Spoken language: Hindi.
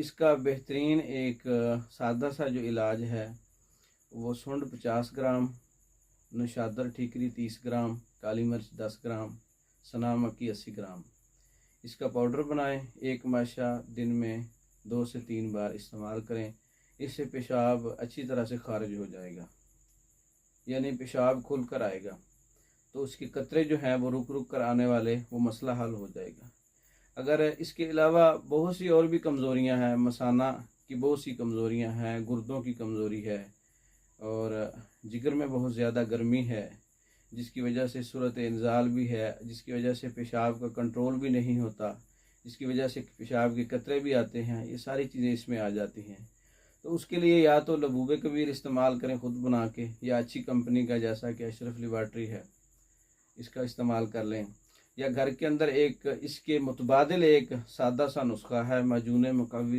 इसका बेहतरीन एक सादा सा जो इलाज है वो सुंड 50 ग्राम, नशादर ठीकरी 30 ग्राम, काली मिर्च 10 ग्राम, सना मक्की 80 ग्राम, इसका पाउडर बनाएं। एक माशा दिन में 2 से 3 बार इस्तेमाल करें। इससे पेशाब अच्छी तरह से खारिज हो जाएगा, यानी पेशाब खुल कर आएगा। तो उसके कतरे जो हैं वो रुक रुक कर आने वाले, वो मसला हल हो जाएगा। अगर इसके अलावा बहुत सी और भी कमज़ोरियां हैं, मसाना की बहुत सी कमज़ोरियां हैं, गुर्दों की कमज़ोरी है और जिगर में बहुत ज़्यादा गर्मी है, जिसकी वजह से सूरत इंजाल भी है, जिसकी वजह से पेशाब का कंट्रोल भी नहीं होता, जिसकी वजह से पेशाब के कतरे भी आते हैं, ये सारी चीज़ें इसमें आ जाती हैं। तो उसके लिए या तो लबूबे कबीर इस्तेमाल करें खुद बना के, या अच्छी कंपनी का जैसा कि अशरफ लेबॉरेटरी है इसका इस्तेमाल कर लें, या घर के अंदर एक इसके मुतबादिल एक सादा सा नुस्खा है माजून मुकव्वी